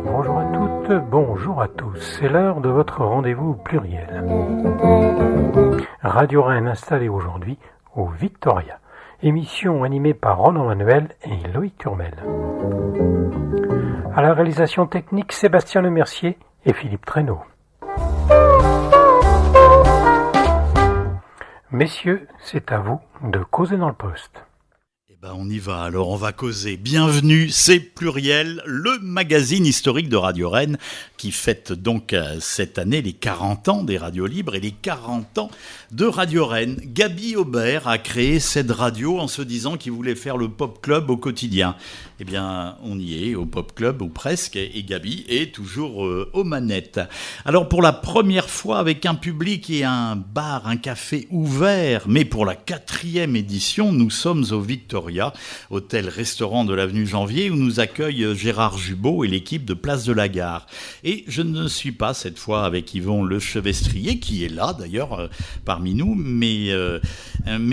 Bonjour à toutes, bonjour à tous, c'est l'heure de votre rendez-vous pluriel. Radio Rennes installée aujourd'hui au Victoria. Émission animée par Ronan Manuel et Loïc Turmel. À la réalisation technique, Sébastien Lemercier et Philippe Traîneau. Messieurs, c'est à vous de causer dans le poste. On y va, alors on va causer. Bienvenue, c'est Pluriel, le magazine historique de Radio Rennes qui fête donc cette année les 40 ans des radios libres et les 40 ans de Radio Rennes. Gaby Aubert a créé cette radio en se disant qu'il voulait faire le pop club au quotidien. Eh bien, on y est, au pop club, ou presque, et Gaby est toujours aux manettes. Alors pour la première fois avec un public et un bar, un café ouvert, mais pour la 4e édition, nous sommes au Victoria, hôtel-restaurant de l'avenue Janvier, où nous accueille Gérard Jubot et l'équipe de Place de la Gare. Et je ne suis pas cette fois avec Yvon Le Chevestrier, qui est là d'ailleurs parmi nous, mais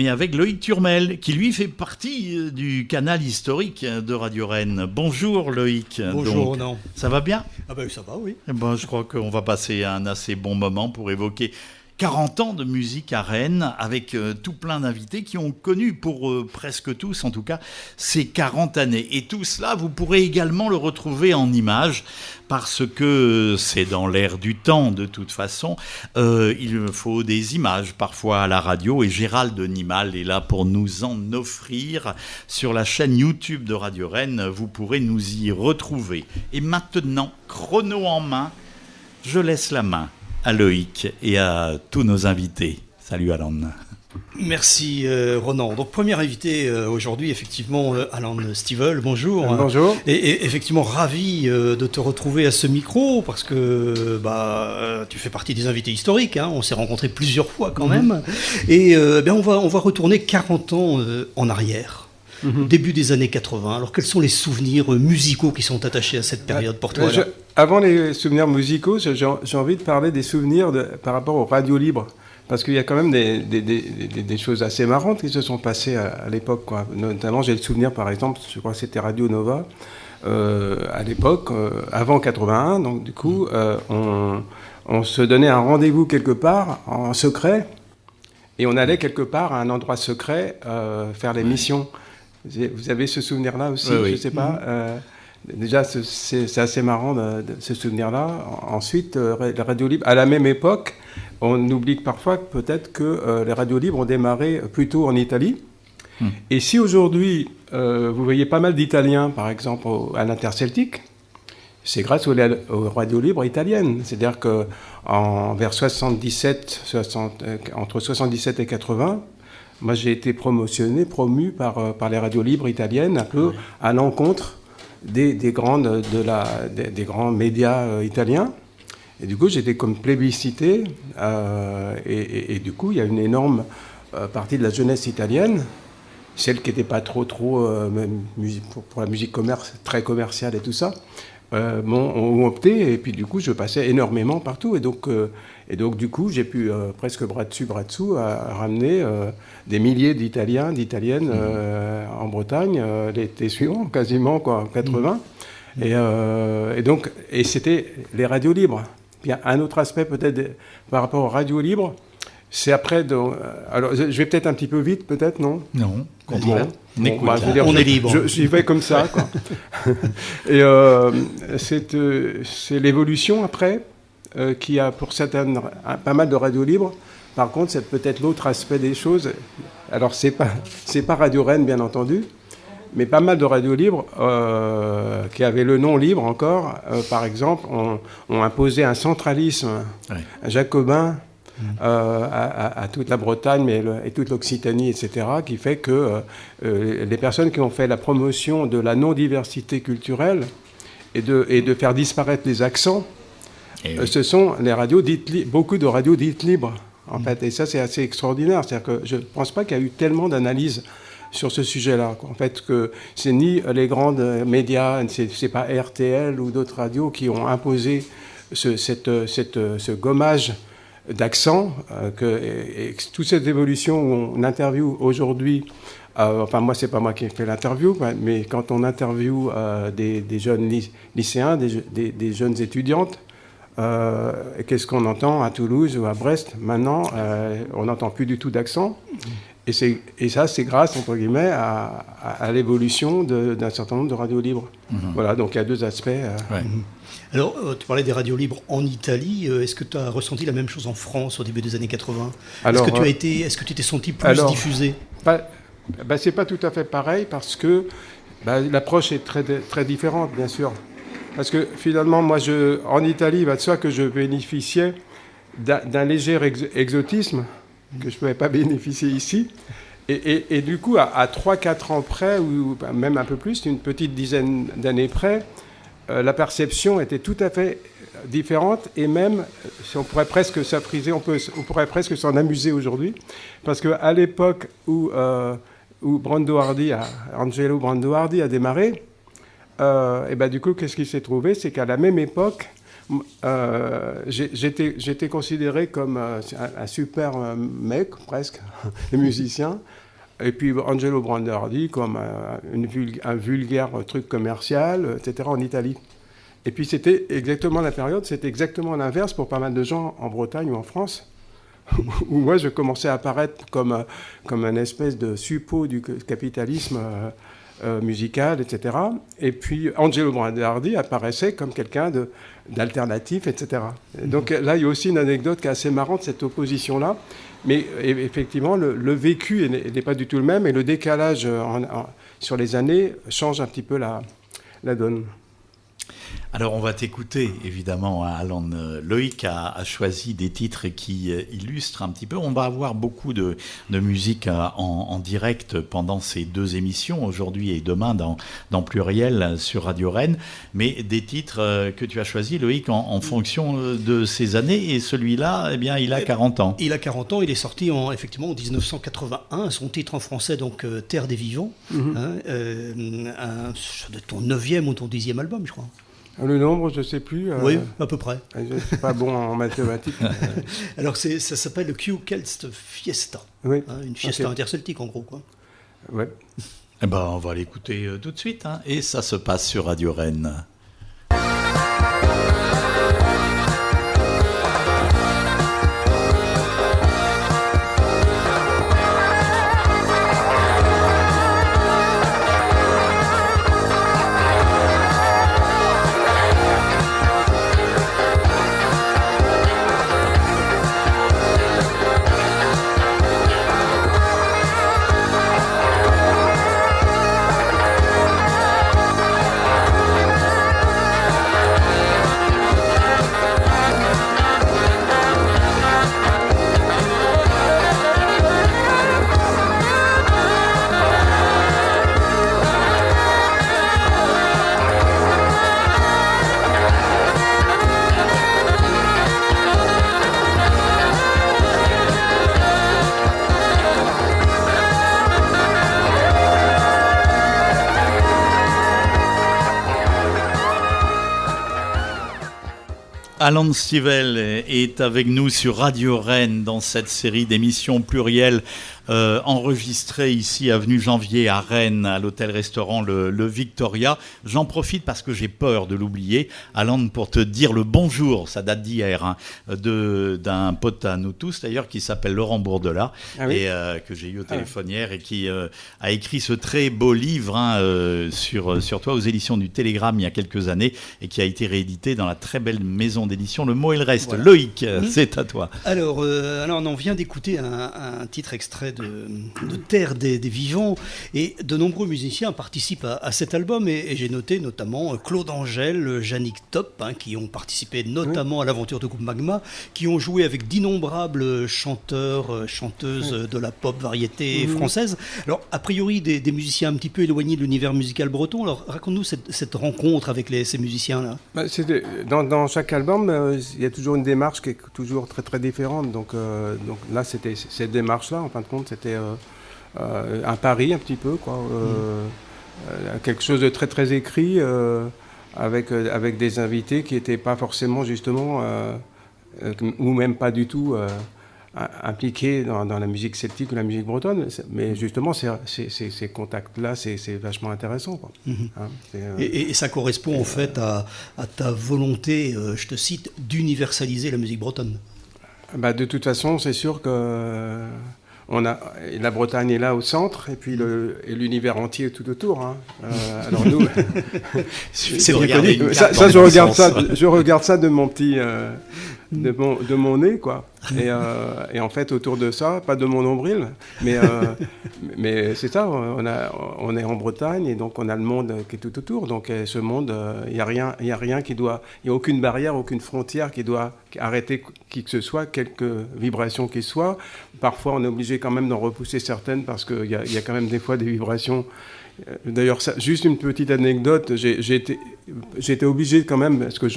avec Loïc Turmel, qui lui fait partie du canal historique de Radio Rennes. Bonjour Loïc. Bonjour Ronan. Ça va bien ? Ah ben ça va, oui. Je crois qu'on va passer un assez bon moment pour évoquer 40 ans de musique à Rennes, avec tout plein d'invités qui ont connu, pour presque tous en tout cas, ces 40 années. Et tout cela, vous pourrez également le retrouver en images, parce que c'est dans l'air du temps de toute façon. Il me faut des images parfois à la radio, et Gérald Nimal est là pour nous en offrir. Sur la chaîne YouTube de Radio Rennes, vous pourrez nous y retrouver. Et maintenant, chrono en main, je laisse la main à Loïc et à tous nos invités. Salut Alan. Merci Ronan. Donc premier invité aujourd'hui, effectivement, Alan Stivell, bonjour. Bonjour. Et effectivement ravi de te retrouver à ce micro, parce que tu fais partie des invités historiques, hein. On s'est rencontrés plusieurs fois quand même. Et on va retourner 40 ans en arrière. Début des années 80. Alors quels sont les souvenirs musicaux qui sont attachés à cette période pour toi Avant les souvenirs musicaux, j'ai envie de parler des souvenirs par rapport aux radios libres. Parce qu'il y a quand même des choses assez marrantes qui se sont passées à l'époque, quoi. Notamment, j'ai le souvenir, par exemple, je crois que c'était Radio Nova, à l'époque, avant 81. Donc du coup, on se donnait un rendez-vous quelque part, en secret, et on allait quelque part à un endroit secret faire l'émission. Vous avez ce souvenir-là aussi, oui. Je ne sais pas. Déjà, c'est assez marrant de ce souvenir-là. Ensuite, les radios libres, à la même époque, on oublie parfois peut-être que les radios libres ont démarré plutôt en Italie. Et si aujourd'hui, vous voyez pas mal d'Italiens, par exemple, à l'Interceltique, c'est grâce aux radios libres italiennes. C'est-à-dire vers 77, entre 77 et 80, moi, j'ai été promu par les radios libres italiennes, un peu à l'encontre des grands médias italiens. Et du coup, j'étais comme plébiscité. Et du coup, il y a une énorme partie de la jeunesse italienne, celle qui n'était pas trop pour la musique très commerciale et tout ça, ont opté. Et puis, du coup, je passais énormément partout. Et donc, du coup, j'ai pu presque bras dessous ramener des milliers d'Italiennes en Bretagne l'été suivant, quasiment, quoi, en 80. Et c'était les radios libres. Puis un autre aspect peut-être par rapport aux radios libres, c'est après... alors, je vais peut-être un petit peu vite, peut-être, non ? Non, on est libre. J'y vais comme ça, quoi. Et c'est l'évolution après qui a pour certaines pas mal de radios libres. Par contre, c'est peut-être l'autre aspect des choses. Alors, c'est pas Radio Rennes, bien entendu, mais pas mal de radios libres qui avaient le nom libre encore, par exemple, ont imposé un centralisme jacobin à toute la Bretagne et toute l'Occitanie, etc., qui fait que les personnes qui ont fait la promotion de la non-diversité culturelle et de faire disparaître les accents, ce sont les radios beaucoup de radios dites libres, en fait. Et ça, c'est assez extraordinaire. C'est-à-dire que je ne pense pas qu'il y a eu tellement d'analyses sur ce sujet-là. En fait, que c'est ni les grands médias, c'est pas RTL ou d'autres radios qui ont imposé ce gommage d'accent, et toute cette évolution où on interviewe aujourd'hui Enfin, moi, c'est pas moi qui ai fait l'interview, mais quand on interviewe des jeunes lycéens, des jeunes étudiantes, qu'est-ce qu'on entend à Toulouse ou à Brest? Maintenant, on n'entend plus du tout d'accent. Et ça, c'est grâce, entre guillemets, à l'évolution d'un certain nombre de radios libres. Voilà, donc il y a deux aspects. Ouais. Alors, tu parlais des radios libres en Italie. Est-ce que tu as ressenti la même chose en France au début des années 80? Alors, est-ce que tu t'es senti plus diffusé? C'est pas tout à fait pareil parce que l'approche est très, très différente, bien sûr. Parce que finalement, moi, en Italie, il va de soi que je bénéficiais d'un léger exotisme que je ne pouvais pas bénéficier ici. Et du coup, à 3-4 ans près, ou même un peu plus, une petite dizaine d'années près, la perception était tout à fait différente. Et même, si on pourrait presque s'appriser, on pourrait presque s'en amuser aujourd'hui. Parce qu'à l'époque où Angelo Branduardi a démarré, du coup, qu'est-ce qui s'est trouvé? C'est qu'à la même époque, j'étais considéré comme un super mec, presque, un musicien. Et puis Angelo Branduardi comme un vulgaire truc commercial, etc. en Italie. Et puis c'était exactement la période, c'était exactement l'inverse pour pas mal de gens en Bretagne ou en France, où moi je commençais à apparaître comme un espèce de suppôt du capitalisme musical, etc. Et puis Angelo Branduardi apparaissait comme quelqu'un d'alternatif, etc. Et donc là, il y a aussi une anecdote qui est assez marrante, cette opposition-là. Mais effectivement, le vécu n'est pas du tout le même et le décalage sur les années change un petit peu la donne. Alors on va t'écouter, évidemment, Alan. Loïc a choisi des titres qui illustrent un petit peu. On va avoir beaucoup de musique en direct pendant ces deux émissions, aujourd'hui et demain dans Pluriel sur Radio Rennes, mais des titres que tu as choisis, Loïc, en fonction de ces années. Et celui-là, eh bien, il a 40 ans. Il a 40 ans, il est sorti effectivement en 1981, son titre en français, donc Terre des Vivants, ton 9e ou ton 10e album, je crois. Le nombre, je ne sais plus. Oui, à peu près. Je ne suis pas bon en mathématiques. Alors, ça s'appelle le Q-Kelst Fiesta. Oui. Une fiesta interceltique, en gros, quoi. Ouais. Eh ben, on va l'écouter tout de suite. Et ça se passe sur Radio Rennes. Alan Stivell est avec nous sur Radio Rennes dans cette série d'émissions plurielles enregistrées ici avenue Janvier à Rennes à l'hôtel-restaurant le Victoria. J'en profite parce que j'ai peur de l'oublier, Alan, pour te dire le bonjour, ça date d'hier, d'un pote à nous tous d'ailleurs qui s'appelle Laurent Bourdelat, et que j'ai eu au téléphone hier et qui a écrit ce très beau livre sur toi aux éditions du Télégramme il y a quelques années et qui a été réédité dans la très belle maison d'édition Le Mot et le Reste. Voilà. Loïc, c'est à toi. Alors on vient d'écouter un titre extrait de Terre des Vivants, et de nombreux musiciens participent à cet album, et j'ai noté notamment Claude Angèle, Yannick Top, qui ont participé notamment à l'aventure de groupe Magma, qui ont joué avec d'innombrables chanteurs, chanteuses de la pop variété française. Alors a priori des musiciens un petit peu éloignés de l'univers musical breton. Alors raconte-nous cette rencontre avec ces musiciens-là. Dans chaque album, il y a toujours une démarche qui est toujours très très différente. Donc là, c'était cette démarche-là, en fin de compte, c'était un pari un petit peu, quoi. Quelque chose de très très écrit, avec des invités qui n'étaient pas forcément justement, ou même pas du tout, impliqué dans la musique celtique ou la musique bretonne, mais justement ces contacts-là, c'est vachement intéressant, quoi. Hein, et ça correspond en fait à ta volonté, je te cite, d'universaliser la musique bretonne. Bah, de toute façon, c'est sûr que la Bretagne est là au centre, et puis l'univers entier tout autour. Hein. Alors nous, c'est bien connu. Je regarde ça de mon petit, de mon nez, quoi. Et en fait, autour de ça, pas de mon nombril, mais c'est ça. On est en Bretagne, et donc on a le monde qui est tout autour. Donc ce monde, il y a rien qui doit, il y a aucune barrière, aucune frontière qui doit arrêter qui que ce soit, quelque vibration qu'il soit. Parfois, on est obligé quand même d'en repousser certaines parce qu'il y a quand même des fois des vibrations. D'ailleurs, juste une petite anecdote, j'ai été obligé quand même, parce que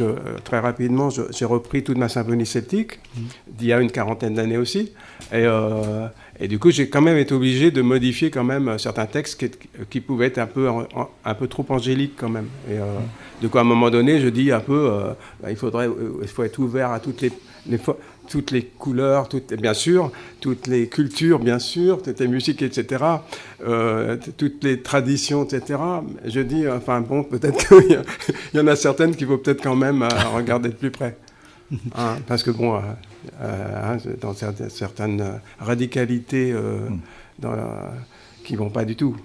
très rapidement, j'ai repris toute ma symphonie celtique, d'il y a une quarantaine d'années aussi, et du coup, j'ai quand même été obligé de modifier quand même certains textes qui pouvaient être un peu trop angéliques quand même. Et du coup, à un moment donné, je dis un peu, il faut être ouvert à toutes les couleurs, bien sûr, toutes les cultures, bien sûr, toutes les musiques, etc., toutes les traditions, etc. Je dis, enfin bon, peut-être qu'il y en a certaines qu'il faut peut-être quand même regarder de plus près. Hein, parce que bon, dans certaines radicalités qui ne vont pas du tout,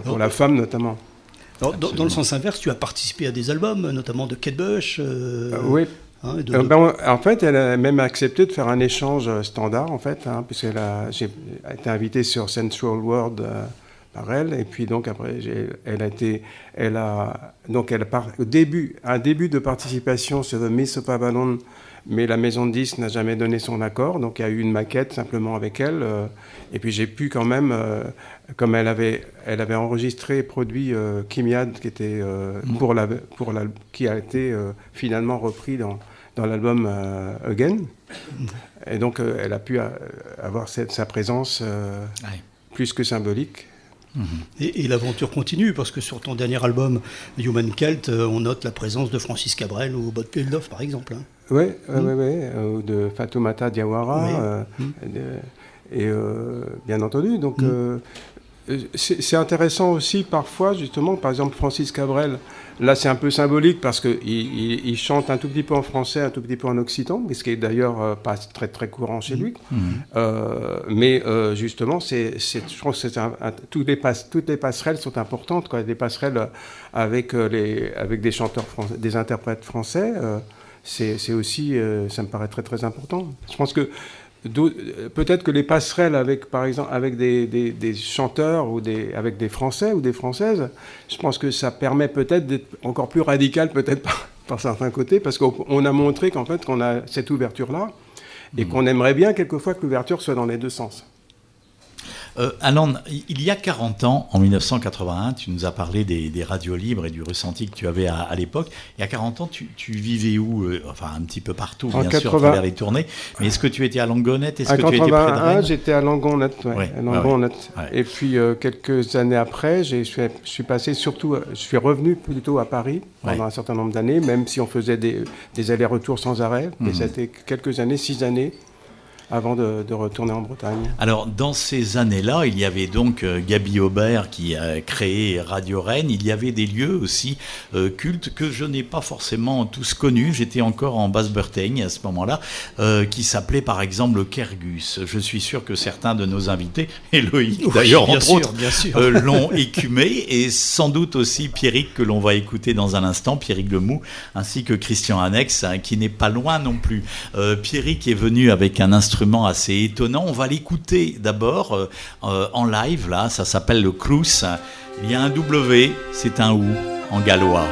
pour la femme notamment. Alors, dans le sens inverse, tu as participé à des albums, notamment de Kate Bush. Oui. Hein, en fait, elle a même accepté de faire un échange standard, en fait, hein, puisque j'ai été invité sur Central World par elle, et puis donc après, un début de participation sur The Miss of Avalon, mais la maison de disques n'a jamais donné son accord, donc il y a eu une maquette simplement avec elle, et puis j'ai pu quand même, comme elle avait enregistré et produit Kimiad, qui était qui a été finalement repris dans l'album Again, et donc elle a pu avoir sa présence plus que symbolique. Et l'aventure continue, parce que sur ton dernier album, Human Cult, on note la présence de Francis Cabrel ou Bob Geldof, par exemple. Oui, ou de Fatoumata Diawara, et bien entendu. Donc, c'est intéressant aussi parfois, justement, par exemple, Francis Cabrel, là c'est un peu symbolique parce qu'il chante un tout petit peu en français, un tout petit peu en occitan, ce qui est d'ailleurs pas très très courant chez lui. Mais justement, je pense que toutes les passerelles sont importantes, quoi. Des passerelles avec des chanteurs français, des interprètes français, c'est aussi, ça me paraît très très important. Je pense que peut-être que les passerelles par exemple, avec des chanteurs ou avec des Français ou des Françaises, je pense que ça permet peut-être d'être encore plus radical, peut-être par certains côtés, parce qu'on a montré qu'en fait, qu'on a cette ouverture-là, et qu'on aimerait bien quelquefois que l'ouverture soit dans les deux sens. Alan, il y a 40 ans, en 1981, tu nous as parlé des radios libres et du ressenti que tu avais à l'époque. Il y a 40 ans, tu vivais où? Enfin, un petit peu partout, bien sûr, à travers les tournées. Mais est-ce que tu étais à Langonette? Est-ce que tu étais près de Rennes? J'étais à Langonette, Et puis, quelques années après, je suis revenu plutôt à Paris pendant un certain nombre d'années, même si on faisait des allers-retours sans arrêt. Mais c'était quelques années, 6 années. Avant de retourner en Bretagne. Alors, dans ces années-là, il y avait donc Gaby Aubert qui a créé Radio Rennes. Il y avait des lieux aussi cultes que je n'ai pas forcément tous connus. J'étais encore en Basse-Bretagne à ce moment-là, qui s'appelait par exemple le Kergus. Je suis sûr que certains de nos invités, et Loïc d'ailleurs entre autres, l'ont écumé, et sans doute aussi Pierrick que l'on va écouter dans un instant, Pierrick Lemoux, ainsi que Christian Annex, qui n'est pas loin non plus. Pierrick est venu avec un instrument assez étonnant. On va l'écouter d'abord en live, là, ça s'appelle le Crous. Il y a un W, c'est un OU en gallois.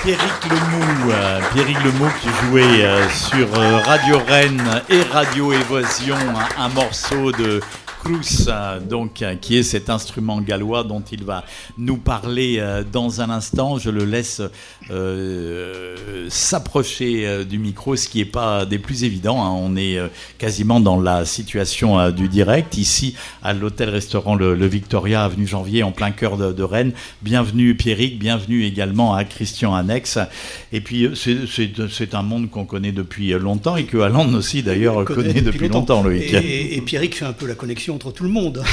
Pierrick Lemou qui jouait sur Radio Rennes et Radio Évasion un morceau de Cruz, donc, qui est cet instrument gallois dont il va nous parler dans un instant. Je le laisse s'approcher du micro, ce qui n'est pas des plus évidents. Hein. On est quasiment dans la situation du direct, ici à l'hôtel-restaurant le Victoria, avenue Janvier, en plein cœur de Rennes. Bienvenue Pierrick, bienvenue également à Christian Annex. Et puis c'est un monde qu'on connaît depuis longtemps et que Alan aussi d'ailleurs connaît depuis longtemps, Loïc. Et Pierrick fait un peu la connexion entre tout le monde,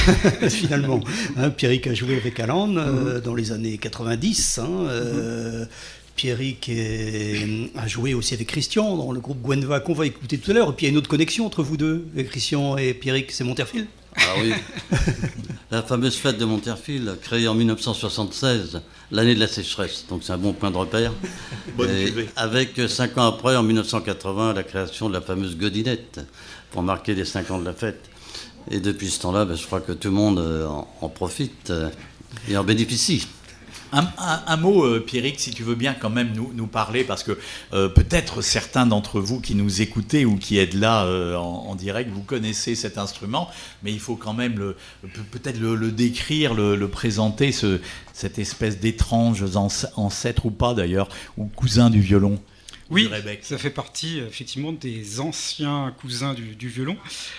finalement. Hein, Pierrick a joué avec Alan dans les années 90. Pierrick a joué aussi avec Christian dans le groupe Gwenva qu'on va écouter tout à l'heure. Et puis il y a une autre connexion entre vous deux, Christian et Pierrick, c'est Monterfil. Ah oui, la fameuse fête de Monterfil, créée en 1976, l'année de la sécheresse, donc c'est un bon point de repère. Avec 5 ans après, en 1980, la création de la fameuse godinette, pour marquer les 5 ans de la fête. Et depuis ce temps-là, je crois que tout le monde en profite et en bénéficie. Un mot, Pierrick, si tu veux bien quand même nous parler, parce que peut-être certains d'entre vous qui nous écoutez ou qui êtes là en direct, vous connaissez cet instrument, mais il faut quand même peut-être le décrire, le présenter, cette espèce d'étrange ancêtre ou pas d'ailleurs, ou cousin du violon. Oui, ça fait partie effectivement des anciens cousins du violon.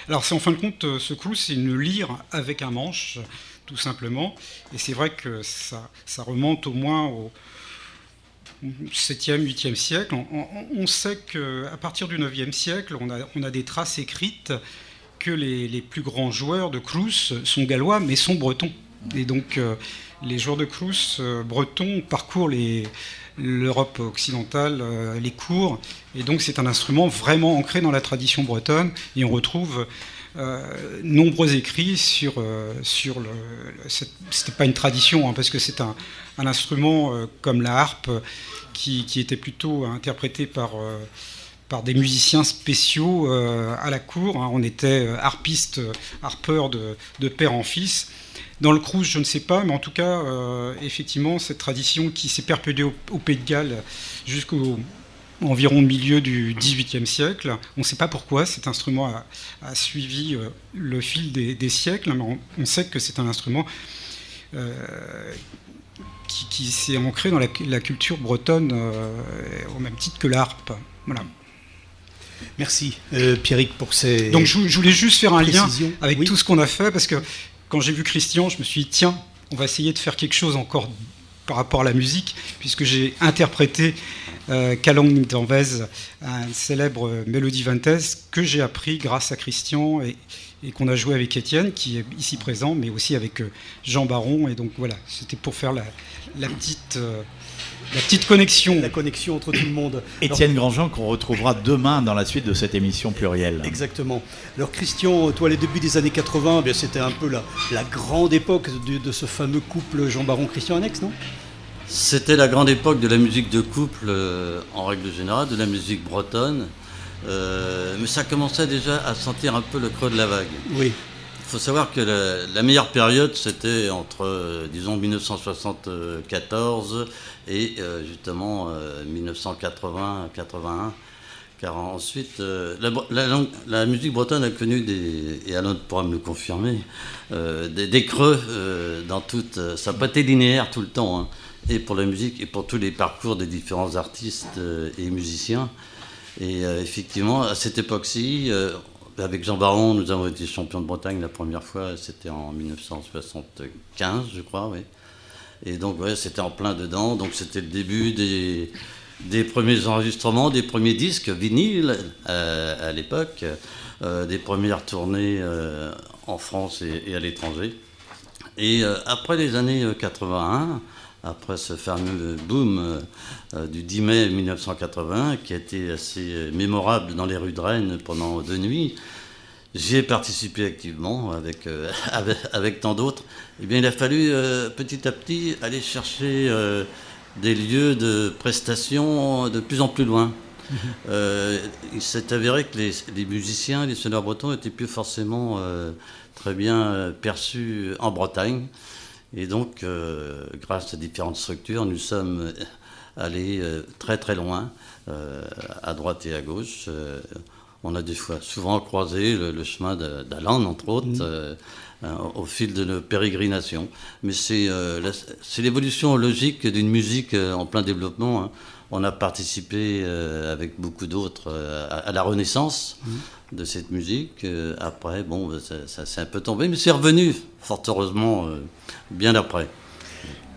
Alors c'est en fin de compte, ce clou, c'est une lyre avec un manche, tout simplement. Et c'est vrai que ça remonte au moins au 7e, 8e siècle. On sait qu'à partir du 9e siècle, on a des traces écrites que les plus grands joueurs de Crous sont gallois, mais sont bretons. Et donc les joueurs de Crous bretons parcourent l'Europe occidentale, les cours, et donc c'est un instrument vraiment ancré dans la tradition bretonne, et on retrouve nombreux écrits sur c'était pas une tradition, hein, parce que c'est un instrument comme la harpe qui était plutôt interprété par des musiciens spéciaux à la cour, hein. On était harpeurs de père en fils. Dans le Crous, je ne sais pas, mais en tout cas, effectivement, cette tradition qui s'est perpétuée au Pays de Galles jusqu'au environ milieu du XVIIIe siècle. On ne sait pas pourquoi cet instrument a suivi le fil des siècles, mais on sait que c'est un instrument qui s'est ancré dans la culture bretonne au même titre que l'harpe. Voilà. Merci Pierrick pour ces... Donc je voulais juste faire un lien avec oui. tout ce qu'on a fait, parce que quand j'ai vu Christian, je me suis dit, tiens, on va essayer de faire quelque chose encore par rapport à la musique, puisque j'ai interprété Kalong d'Anvez, un célèbre mélodie vantaise que j'ai appris grâce à Christian et qu'on a joué avec Étienne, qui est ici présent, mais aussi avec Jean Baron. Et donc voilà, c'était pour faire la petite connexion. La connexion entre tout le monde. Étienne Grandjean, qu'on retrouvera demain dans la suite de cette émission plurielle. Exactement. Alors Christian, toi, les débuts des années 80, bien, c'était un peu la grande époque de ce fameux couple Jean Baron-Christian Annex, non ? C'était la grande époque de la musique de couple, en règle générale, de la musique bretonne. Mais ça commençait déjà à sentir un peu le creux de la vague. Oui. Il faut savoir que la meilleure période, c'était entre, disons, 1974 et justement 1980-81. Car ensuite, la musique bretonne a connu et Alain pourra me le confirmer, des creux dans toute... Ça n'a pas été linéaire tout le temps, hein, et pour la musique et pour tous les parcours des différents artistes et musiciens. Et effectivement, à cette époque-ci... avec Jean Baron, nous avons été champions de Bretagne la première fois, c'était en 1975, je crois, oui. Et donc, ouais, c'était en plein dedans. Donc, c'était le début des premiers enregistrements, des premiers disques vinyles à l'époque, des premières tournées en France et à l'étranger. Et après les années 81, après ce fameux boom du 10 mai 1980, qui a été assez mémorable dans les rues de Rennes pendant 2 nuits, j'y ai participé activement avec tant d'autres. Eh bien, il a fallu petit à petit aller chercher des lieux de prestation de plus en plus loin. Il s'est avéré que les musiciens, les sonneurs bretons n'étaient plus forcément très bien perçus en Bretagne. Et donc, grâce à différentes structures, nous sommes aller très très loin, à droite et à gauche. On a souvent croisé le chemin d'Alan, entre autres, au fil de nos pérégrinations. Mais c'est l'évolution logique d'une musique en plein développement, hein. On a participé avec beaucoup d'autres à la renaissance de cette musique. Après, bon, ça s'est un peu tombé, mais c'est revenu, fort heureusement, bien après.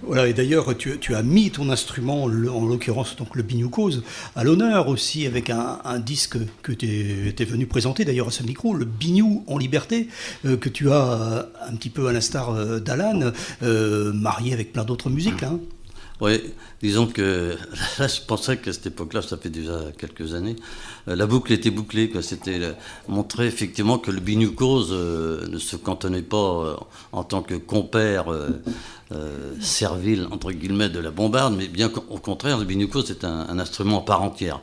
Voilà, et d'ailleurs, tu as mis ton instrument, en l'occurrence donc le Biniou-Cause, à l'honneur aussi avec un disque que tu étais venu présenter d'ailleurs à ce micro, le Biniou en liberté, que tu as un petit peu à l'instar d'Alan, marié avec plein d'autres musiques. Hein. Oui, disons que là, je pensais qu'à cette époque-là, ça fait déjà quelques années, la boucle était bouclée, quoi. C'était montrer effectivement que le Biniou-Cause ne se cantonnait pas en tant que compère servile, entre guillemets, de la bombarde, mais bien au contraire, le Biniou-Cause est un instrument à part entière.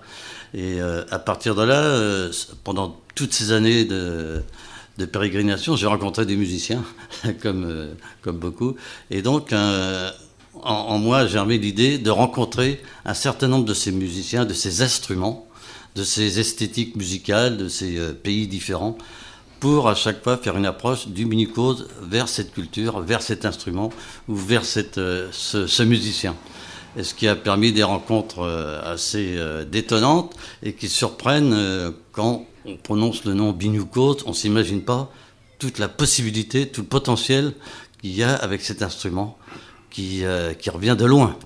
Et à partir de là, pendant toutes ces années de pérégrination, j'ai rencontré des musiciens, comme beaucoup, et donc en moi, j'ai germé l'idée de rencontrer un certain nombre de ces musiciens, de ces instruments, de ces esthétiques musicales, de ces pays différents, pour à chaque fois faire une approche du Biniou-Cause vers cette culture, vers cet instrument ou vers ce musicien. Et ce qui a permis des rencontres assez détonnantes et qui surprennent quand on prononce le nom Biniou-Cause, on ne s'imagine pas toute la possibilité, tout le potentiel qu'il y a avec cet instrument qui revient de loin.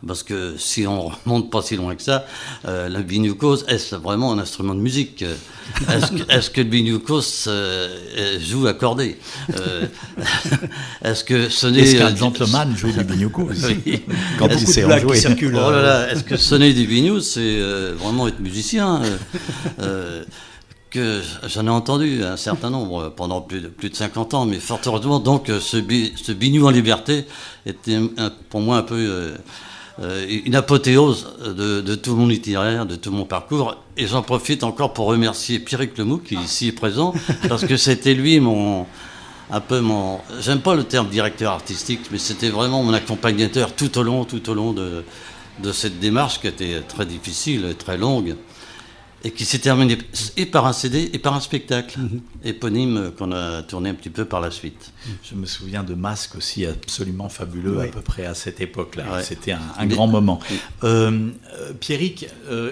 Parce que si on ne remonte pas si loin que ça, le Biniou-Cause, est-ce vraiment un instrument de musique? Est-ce que le Biniou-Cause joue accordé? Est-ce qu'un gentleman joue du Biniou-Cause? Oui. Quand il sait en jouer. Oh là là, est-ce que sonner du Biniou, c'est vraiment être musicien? Que j'en ai entendu un certain nombre pendant plus de 50 ans, mais fort heureusement, donc, ce Biniou en liberté était pour moi un peu une apothéose de tout mon itinéraire, de tout mon parcours. Et j'en profite encore pour remercier Pierrick Lemou, qui ici est présent, parce que c'était lui j'aime pas le terme directeur artistique, mais c'était vraiment mon accompagnateur tout au long de cette démarche qui était très difficile, très longue. Et qui s'est terminé et par un CD et par un spectacle éponyme qu'on a tourné un petit peu par la suite. Je me souviens de Masque aussi, absolument fabuleux, Oui. à peu près à cette époque-là. Ouais. C'était un grand moment. Oui. Pierrick,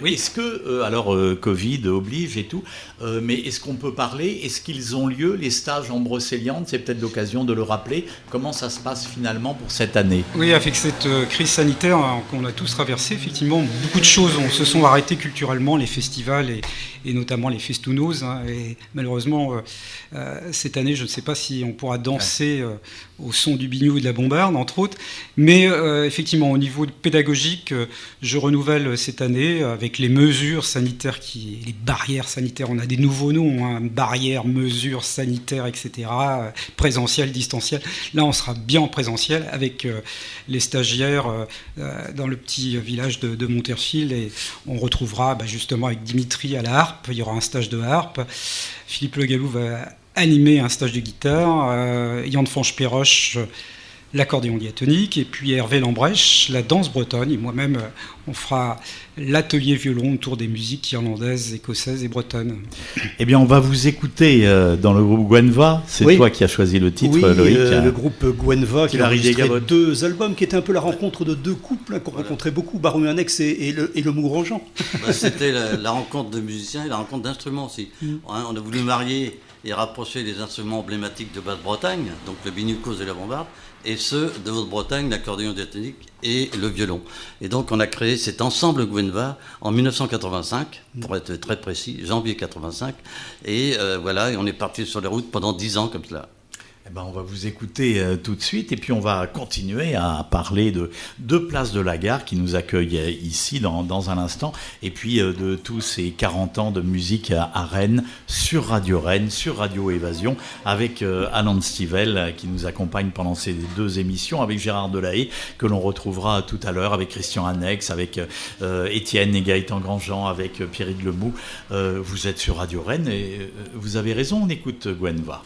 est-ce que, alors Covid oblige et tout, mais est-ce qu'on peut parler, est-ce qu'ils ont lieu, les stages en Brocéliande? C'est peut-être l'occasion de le rappeler. Comment ça se passe finalement pour cette année? Oui, avec cette crise sanitaire qu'on a tous traversée, effectivement, beaucoup de choses se sont arrêtées culturellement, les festivals et notamment les festounos. Hein, et malheureusement, cette année, je ne sais pas si on pourra danser au son du Biniou et de la bombarde, entre autres. Mais effectivement, au niveau pédagogique, je renouvelle cette année avec les mesures sanitaires, les barrières sanitaires. On a des nouveaux noms, hein, barrières, mesures sanitaires, etc. Présentiel, distanciel. Là, on sera bien en présentiel avec les stagiaires dans le petit village de Monterfil. Et on retrouvera justement avec Dimitri à la harpe. Il y aura un stage de harpe. Philippe Le Gallou va animer un stage de guitare. Yann Fanche-Perroche, l'accordéon diatonique. Et puis Hervé Lambrèche, la danse bretonne. Et moi-même, on fera l'atelier violon autour des musiques irlandaises, écossaises et bretonnes. Eh bien, on va vous écouter dans le groupe Gwenva. C'est Oui. Toi qui as choisi le titre, Oui, Loïc. le groupe Gwenva qui a Hilary enregistré Degabot. 2 albums, qui était un peu la rencontre de 2 couples qu'on rencontrait beaucoup, Baron Annex et le Mourant-Jean. C'était la rencontre de musiciens et la rencontre d'instruments aussi. Hein, on a voulu marier et rapprocher les instruments emblématiques de Basse-Bretagne, donc le Biniou-Cause et la bombarde, et ceux de Haute-Bretagne, l'accordéon diatonique et le violon. Et donc on a créé cet ensemble Gwenva en 1985, pour être très précis, janvier 85, et voilà, et on est parti sur les routes pendant 10 ans comme cela. Eh ben, on va vous écouter tout de suite et puis on va continuer à parler de Place de la Gare qui nous accueille ici dans un instant et puis de tous ces 40 ans de musique à Rennes, sur Radio Évasion, avec Alan Stivell qui nous accompagne pendant ces 2 émissions, avec Gérard Delahaye que l'on retrouvera tout à l'heure, avec Christian Annex, avec Étienne et Gaëtan Grandjean, avec Pierrick Lemou. Vous êtes sur Radio Rennes et vous avez raison, on écoute Gwenva.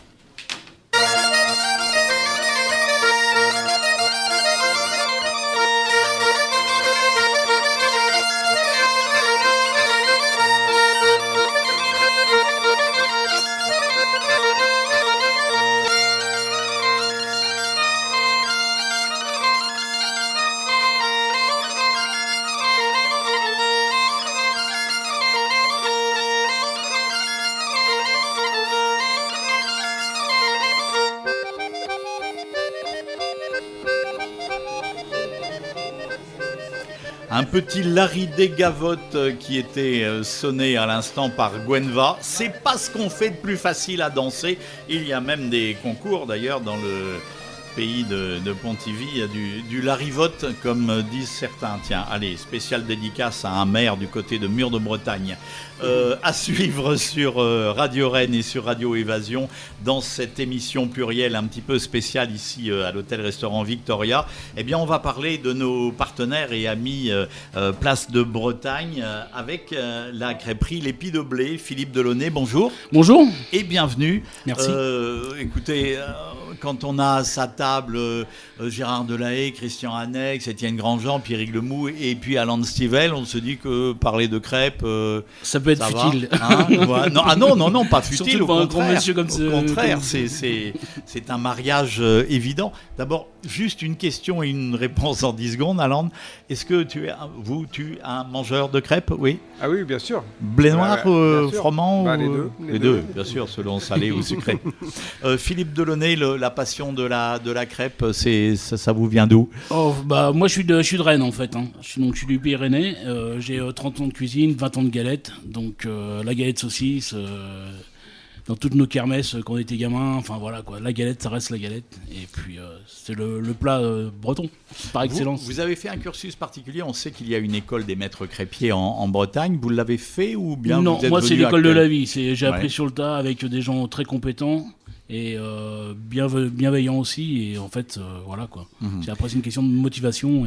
Un petit Larry des Gavottes qui était sonné à l'instant par Gwenva. C'est pas ce qu'on fait de plus facile à danser. Il y a même des concours d'ailleurs dans le pays de Pontivy. Il y a du larivote, comme disent certains. Tiens, allez, spéciale dédicace à un maire du côté de Mur de Bretagne. À suivre sur Radio Rennes et sur Radio Évasion dans cette émission plurielle un petit peu spéciale ici à l'hôtel-restaurant Victoria. Eh bien, on va parler de nos partenaires et amis Place de Bretagne avec la crêperie L'Épi de Blé. Philippe Delaunay, bonjour. Bonjour. Et bienvenue. Merci. Écoutez, quand on a à sa table Gérard Delahaye, Christian Annex, Étienne Grandjean, Pierrick Lemou et puis Alan Stivell, on se dit que parler de crêpes... ça peut être futile. Hein, voilà. Non, pas futile. Surtout au pour un contraire, grand monsieur comme au contraire, c'est un mariage évident. D'abord, juste une question et une réponse en 10 secondes, Alan. Est-ce que tu es un mangeur de crêpes? Oui. Ah oui, bien sûr. Blé noir, froment Les deux. Les deux, bien sûr, selon salé ou sucré. Philippe Delaunay, la passion de la crêpe, ça vous vient d'où? Moi, je suis de Rennes, en fait. Hein. Je suis du pays rennais. J'ai 30 ans de cuisine, 20 ans de galette. Donc, la galette saucisse, dans toutes nos kermesses quand on était gamin, enfin voilà quoi. La galette, ça reste la galette. Et puis, c'est le plat breton, par excellence. Vous avez fait un cursus particulier. On sait qu'il y a une école des maîtres crêpiers en Bretagne. Vous l'avez fait ou bien Non, vous êtes moi, c'est venu l'école de la vie. J'ai Ouais. appris sur le tas avec des gens très compétents. Et bienveillant aussi, et en fait, voilà quoi. Après, c'est une question de motivation.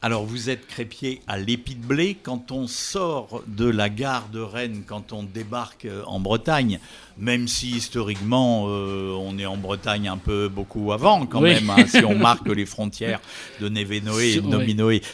Alors, vous êtes crêpier à l'Épi de Blé. Quand on sort de la gare de Rennes, quand on débarque en Bretagne, même si historiquement on est en Bretagne un peu beaucoup avant quand même, hein, si on marque les frontières de Névénoé,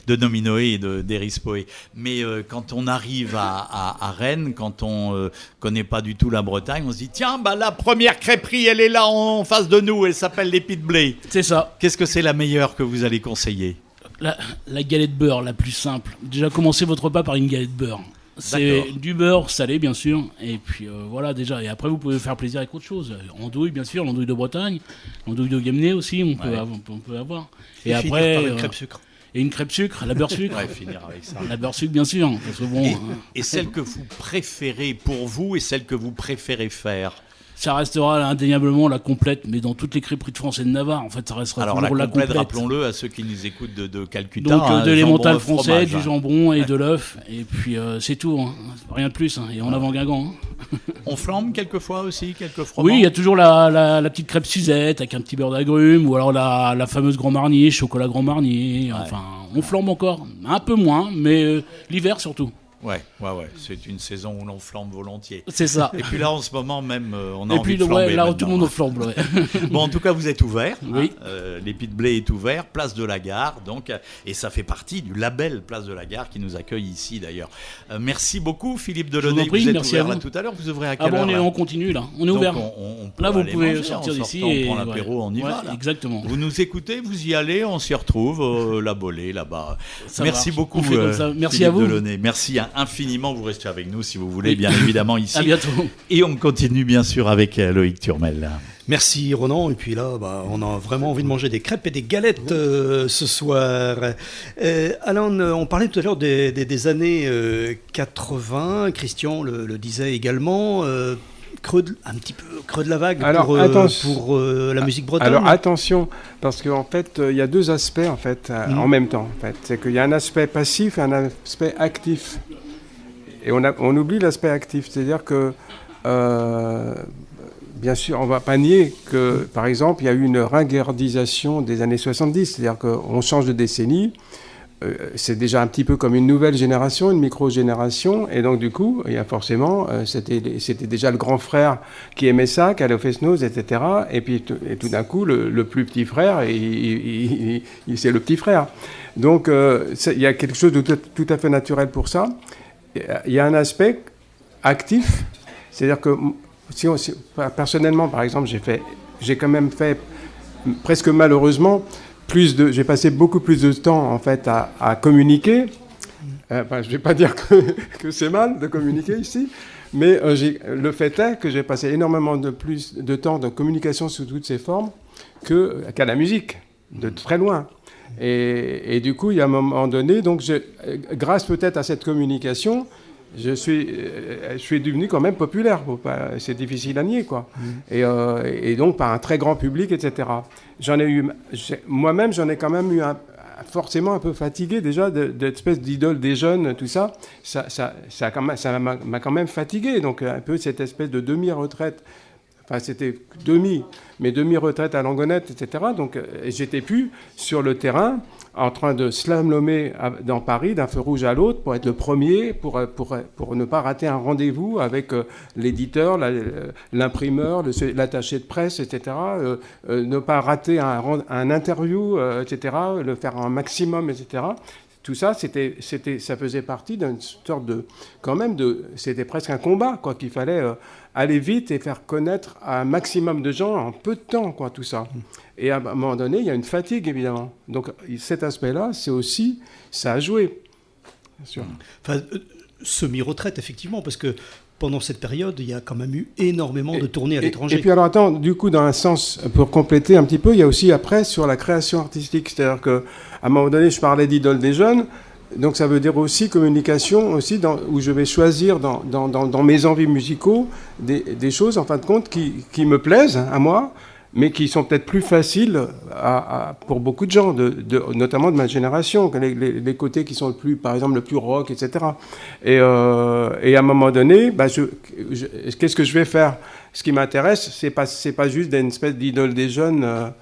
de Nominoé et d'Erispoé. Mais quand on arrive à Rennes, quand on connaît pas du tout la Bretagne, on se dit tiens, la première crêperie, elle est là en face de nous, elle s'appelle l'Épi de Blé. C'est ça. Qu'est-ce que c'est la meilleure que vous allez conseiller? La galette beurre, la plus simple. Déjà, commencez votre repas par une galette beurre. C'est du beurre salé, bien sûr. Et puis, voilà, déjà. Et après, vous pouvez faire plaisir avec autre chose. Andouille, bien sûr, l'andouille de Bretagne. L'andouille de Guémené aussi, on peut avoir. Et après, une crêpe sucre. Et une crêpe sucre, la beurre sucre. Ouais, finir avec ça. La beurre sucre, bien sûr. Parce que bon, et celle que vous préférez pour vous et celle que vous préférez faire? ça restera indéniablement la complète, mais dans toutes les crêperies de France et de Navarre, en fait, ça restera toujours la complète. Rappelons-le à ceux qui nous écoutent de Calcutta. Donc de l'émental français, fromage, du jambon et de l'œuf, et puis c'est tout, hein. Rien de plus, hein. Et en avant Guingamp. Hein. On flambe quelquefois aussi, quelques fromages. Oui, il y a toujours la petite crêpe Suzette avec un petit beurre d'agrumes, ou alors la fameuse Grand Marnier, chocolat Grand Marnier. Ouais. Enfin, on flambe encore, un peu moins, mais l'hiver surtout. Ouais, c'est une saison où l'on flambe volontiers. C'est ça. Et puis là, en ce moment même, on a et envie puis, de flamber. Là, tout le monde flambe. Ouais. Bon, en tout cas, vous êtes ouvert. Oui. L'Épi de Blé est ouvert, place de la Gare, donc, et ça fait partie du label Place de la Gare qui nous accueille ici d'ailleurs. Merci beaucoup, Philippe Delaunay. Vous êtes ouvert là tout à l'heure. Vous ouvrez à quelle heure on continue là. On est ouvert. Là, vous pouvez sortir d'ici et on prend l'apéro, on y va. Là. Exactement. Vous nous écoutez, vous y allez, on s'y retrouve, la Bolée là-bas. Merci beaucoup. Merci à vous. Delaunay. Merci infiniment. Vous restez avec nous si vous voulez, bien évidemment ici. À bientôt. Et on continue bien sûr avec Loïc Turmel. Merci Ronan, et puis là, on a vraiment envie de manger des crêpes et des galettes ce soir. Alain, on parlait tout à l'heure des années 80, Christian le disait également, un petit peu creux de la vague. Alors, pour la musique bretonne. Alors attention, parce qu'en fait, il y a deux aspects en fait, en même temps. En fait. C'est qu'il y a un aspect passif et un aspect actif. Et on oublie l'aspect actif, c'est-à-dire que, bien sûr, on ne va pas nier que, par exemple, il y a eu une ringardisation des années 70, c'est-à-dire qu'on change de décennie, c'est déjà un petit peu comme une nouvelle génération, une micro-génération, et donc du coup, il y a forcément, c'était déjà le grand frère qui aimait ça, qui allait au Fest-Noz, etc., et puis tout d'un coup, le plus petit frère, c'est le petit frère. Donc, il y a quelque chose de tout à fait naturel pour ça. Il y a un aspect actif, c'est-à-dire que personnellement, par exemple, j'ai quand même fait presque malheureusement j'ai passé beaucoup plus de temps en fait à communiquer. Je ne vais pas dire que c'est mal de communiquer ici, mais le fait est que j'ai passé énormément plus de temps de communication sous toutes ses formes qu'à la musique, de très loin. Et du coup, il y a un moment donné, donc grâce peut-être à cette communication, je suis devenu quand même populaire. C'est difficile à nier, quoi. Et donc par un très grand public, etc. Moi-même, j'en ai quand même eu forcément un peu fatigué déjà d'espèce d'idole des jeunes, tout ça. Ça m'a quand même fatigué. Donc un peu cette espèce de demi-retraite. Enfin, c'était demi-retraite à Langonette, etc. Donc, j'étais plus sur le terrain en train de slalomer dans Paris d'un feu rouge à l'autre pour être le premier, pour ne pas rater un rendez-vous avec l'éditeur, l'imprimeur, l'attaché de presse, etc. Ne pas rater un interview, etc. Le faire un maximum, etc. Tout ça, ça faisait partie d'une sorte c'était presque un combat, quoi, qu'il fallait aller vite et faire connaître à un maximum de gens en peu de temps, quoi, tout ça. Et à un moment donné, il y a une fatigue, évidemment. Donc cet aspect-là, ça a joué, bien sûr. Enfin, semi-retraite, effectivement, parce que pendant cette période, il y a quand même eu énormément de tournées à l'étranger. Et puis alors, attends, du coup, dans un sens, pour compléter un petit peu, il y a aussi après sur la création artistique. C'est-à-dire qu'à un moment donné, je parlais d'idole des jeunes. Donc ça veut dire aussi communication, aussi où je vais choisir dans mes envies musicaux des choses, en fin de compte, qui me plaisent à moi, mais qui sont peut-être plus faciles pour beaucoup de gens, notamment de ma génération, les côtés qui sont par exemple le plus rock, etc. Et à un moment donné, qu'est-ce que je vais faire ? Ce qui m'intéresse, c'est pas juste d'une espèce d'idole des jeunes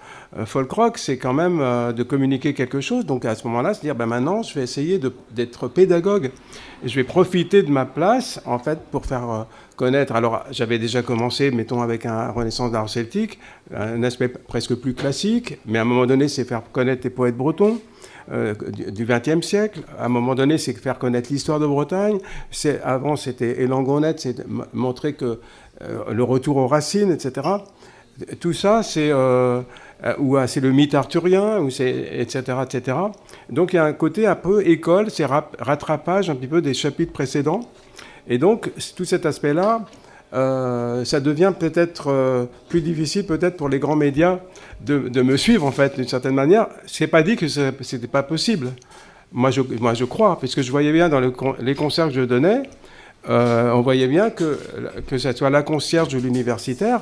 folk rock, c'est quand même de communiquer quelque chose. Donc à ce moment-là, se dire, maintenant, je vais essayer d'être pédagogue. Et je vais profiter de ma place, en fait, pour faire connaître. Alors, j'avais déjà commencé, mettons, avec un Renaissance d'art celtique, un aspect presque plus classique, mais à un moment donné, c'est faire connaître les poètes bretons du XXe siècle. À un moment donné, c'est faire connaître l'histoire de Bretagne. Avant, c'était Elangonette, c'est montrer que le retour aux racines, etc. Tout ça, c'est le mythe arthurien, etc., etc. Donc il y a un côté un peu école, c'est rattrapage un petit peu des chapitres précédents. Et donc tout cet aspect-là, ça devient peut-être plus difficile peut-être pour les grands médias de me suivre en fait d'une certaine manière. C'est pas dit que c'était pas possible. Moi je crois, parce que je voyais bien dans les concerts que je donnais. On voyait bien que ce soit la concierge ou l'universitaire,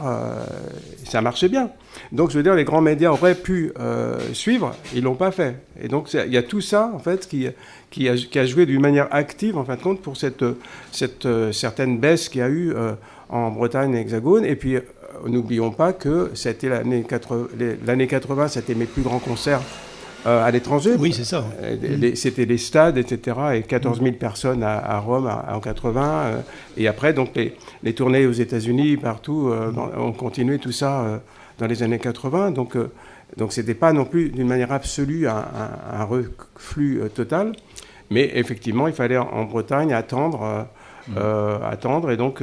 ça marchait bien. Donc, je veux dire, les grands médias auraient pu suivre, ils l'ont pas fait. Et donc, il y a tout ça, en fait, qui a joué d'une manière active, en fin de compte, pour cette certaine baisse qu'il y a eu en Bretagne et Hexagone. Et puis, n'oublions pas que c'était l'année 80, c'était mes plus grands concerts à l'étranger. Oui, c'est ça. C'était les stades, etc. Et 14 000 personnes à Rome en 80. Et après, donc, les tournées aux États-Unis, partout, ont continué tout ça dans les années 80. Donc c'était pas non plus d'une manière absolue un reflux total. Mais effectivement, il fallait en Bretagne attendre. Et donc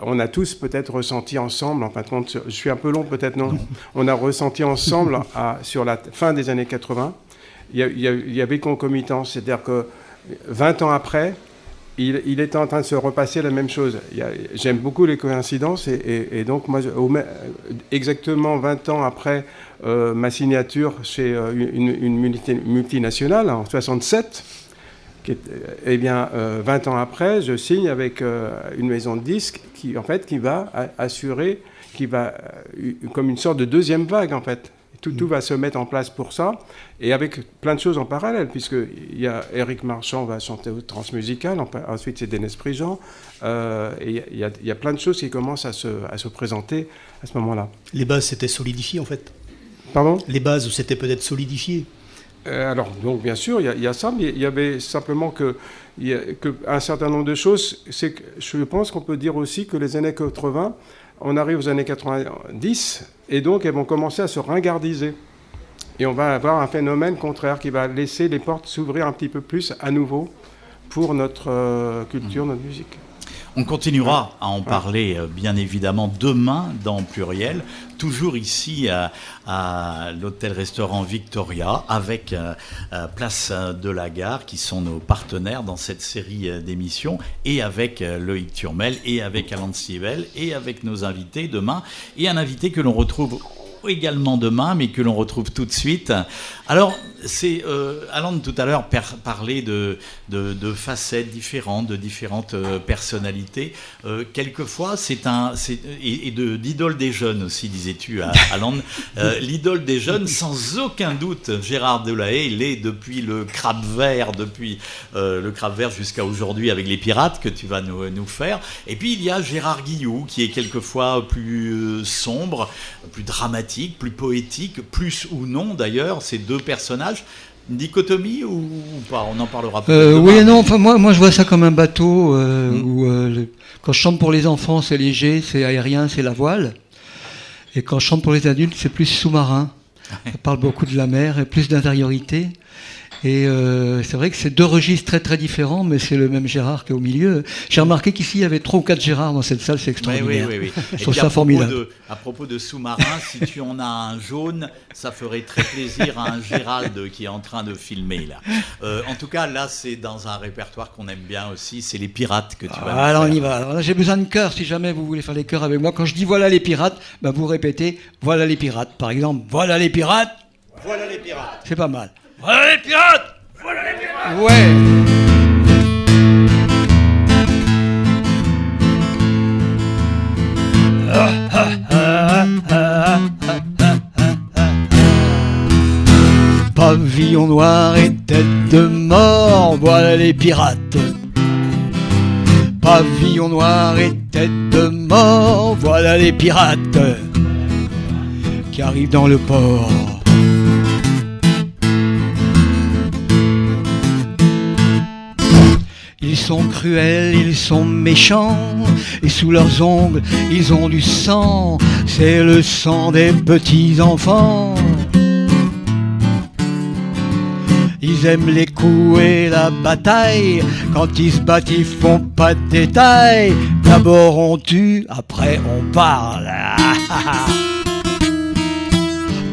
on a tous peut-être ressenti ensemble, en fin de compte, je suis un peu long peut-être, non, on a ressenti ensemble sur la fin des années 80, il y avait concomitance, c'est-à-dire que 20 ans après, il était en train de se repasser la même chose. J'aime beaucoup les coïncidences et donc moi, exactement 20 ans après ma signature chez une multinationale en 67, 20 ans après, je signe avec une maison de disques qui va assurer, comme une sorte de deuxième vague, en fait. Tout va se mettre en place pour ça, et avec plein de choses en parallèle, puisqu'il y a Éric Marchand va chanter au Transmusical, ensuite c'est Dénes Prigent, et il y a plein de choses qui commencent à se présenter à ce moment-là. Les bases s'étaient solidifiées, en fait. Pardon ? Les bases s'étaient peut-être solidifiées. Alors, donc, bien sûr, il y a ça, mais il y avait simplement un certain nombre de choses. C'est que je pense qu'on peut dire aussi que les années 80, on arrive aux années 90, et donc elles vont commencer à se ringardiser. Et on va avoir un phénomène contraire qui va laisser les portes s'ouvrir un petit peu plus à nouveau pour notre culture, notre musique. On continuera à en parler, bien évidemment, demain dans Pluriel, toujours ici à l'hôtel-restaurant Victoria, avec Place de la Gare, qui sont nos partenaires dans cette série d'émissions, et avec Loïc Turmel, et avec Alain Stivell, et avec nos invités demain, et un invité que l'on retrouve également demain, mais que l'on retrouve tout de suite. Alors, Alan tout à l'heure parlait de facettes différentes, de différentes personnalités. Quelquefois, d'idole des jeunes aussi, disais-tu, Alan. L'idole des jeunes, sans aucun doute, Gérard Delahaye, il est depuis le Crabe Vert, jusqu'à aujourd'hui avec les Pirates que tu vas nous faire. Et puis il y a Gérard Guilloux qui est quelquefois plus sombre, plus dramatique, plus poétique, plus ou non d'ailleurs, ces deux personnages. Une dichotomie ou pas? On en parlera peut-être demain. Oui et non, enfin, moi je vois ça comme un bateau où quand je chante pour les enfants c'est léger, c'est aérien, c'est la voile. Et quand je chante pour les adultes c'est plus sous-marin. Ça parle beaucoup de la mer et plus d'intériorité. Et c'est vrai que c'est deux registres très très différents, mais c'est le même Gérard qui est au milieu. J'ai remarqué qu'ici il y avait 3 ou 4 Gérards dans cette salle, c'est extraordinaire. Oui. Je trouve ça formidable. À propos de sous-marin, si tu en as un jaune, ça ferait très plaisir à un Gérald qui est en train de filmer là. En tout cas, là c'est dans un répertoire qu'on aime bien aussi, c'est les Pirates que tu vas nous alors faire. on y va. Alors là, j'ai besoin de chœurs, si jamais vous voulez faire les chœurs avec moi. Quand je dis voilà les pirates, bah, vous répétez voilà les pirates. Par exemple, voilà les pirates. Voilà les pirates. C'est pas mal. Voilà les pirates. Voilà les pirates. Ouais. Pavillon noir et tête de mort, voilà les pirates. Pavillon noir et tête de mort, voilà les pirates qui arrivent dans le port. Ils sont cruels, ils sont méchants, et sous leurs ongles, ils ont du sang, c'est le sang des petits enfants. Ils aiment les coups et la bataille, quand ils se battent ils font pas de détails. D'abord on tue, après on parle.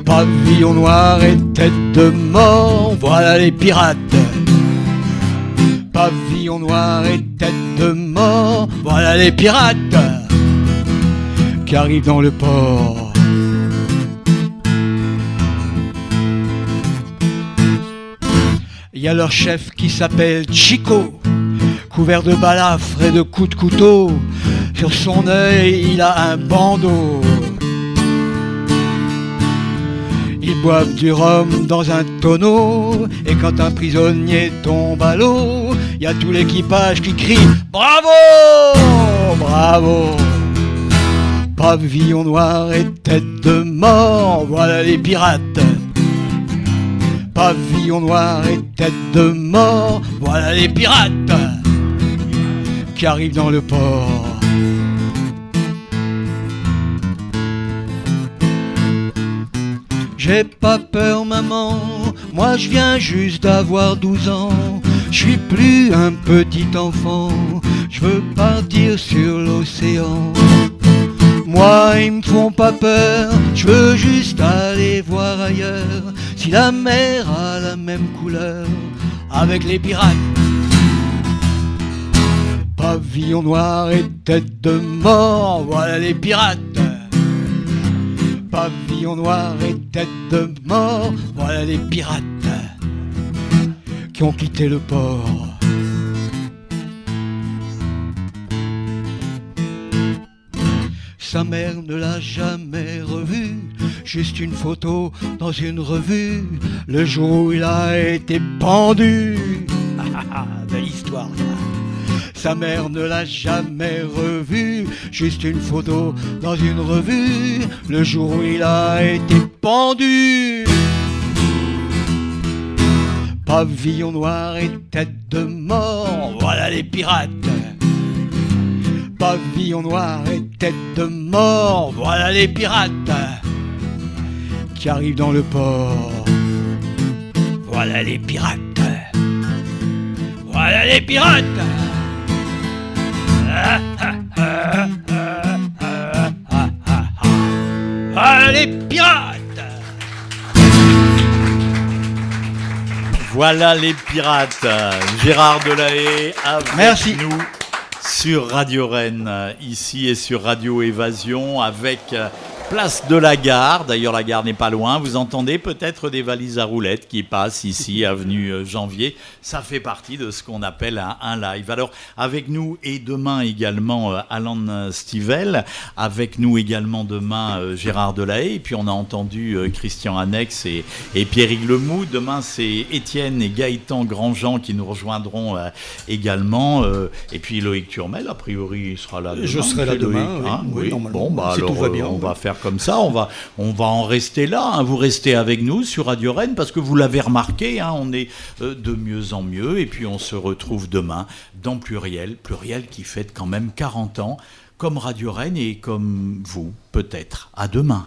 Pavillon noir et tête de mort, voilà les pirates. Pavillon noir et tête de mort, voilà les pirates qui arrivent dans le port. Il y a leur chef qui s'appelle Chico, couvert de balafres et de coups de couteau. Sur son œil, il a un bandeau. Ils boivent du rhum dans un tonneau, et quand un prisonnier tombe à l'eau, il y a tout l'équipage qui crie « Bravo ! Bravo !» Pavillon noir et tête de mort, voilà les pirates. Pavillon noir et tête de mort, voilà les pirates qui arrivent dans le port. J'ai pas peur maman, moi je viens juste d'avoir 12 ans. Je suis plus un petit enfant, je veux partir sur l'océan. Moi ils me font pas peur, je veux juste aller voir ailleurs. Si la mer a la même couleur avec les pirates. Pavillon noir et tête de mort, voilà les pirates. Pavillon noir et tête de mort, voilà les pirates qui ont quitté le port. Sa mère ne l'a jamais revu, juste une photo dans une revue, le jour où il a été pendu. Belle histoire ça. Sa mère ne l'a jamais revu, juste une photo dans une revue, le jour où il a été pendu. Pavillon noir et tête de mort, voilà les pirates. Pavillon noir et tête de mort, voilà les pirates qui arrivent dans le port. Voilà les pirates. Voilà les pirates. Voilà les pirates. Voilà les pirates. Gérard Delahaye avec Merci. nous sur Radio Rennes, ici et sur Radio Évasion, avec Place de la Gare, d'ailleurs la gare n'est pas loin, vous entendez peut-être des valises à roulettes qui passent ici, avenue Janvier, ça fait partie de ce qu'on appelle un live. Alors avec nous et demain également Alan Stivell, avec nous également demain Gérard Delahaye, et puis on a entendu Christian Annex et Pierrick Lemoux, demain c'est Étienne et Gaëtan Grandjean qui nous rejoindront également, et puis Loïc Turmel, a priori il sera là demain. Je serai là demain, Loïc, hein, oui, normalement, bon, bah, si alors, tout va bien. on va faire comme ça, on va en rester là, hein. Vous restez avec nous sur Radio Rennes parce que vous l'avez remarqué, hein, on est de mieux en mieux et puis on se retrouve demain dans Pluriel qui fête quand même 40 ans comme Radio Rennes et comme vous peut-être. À demain.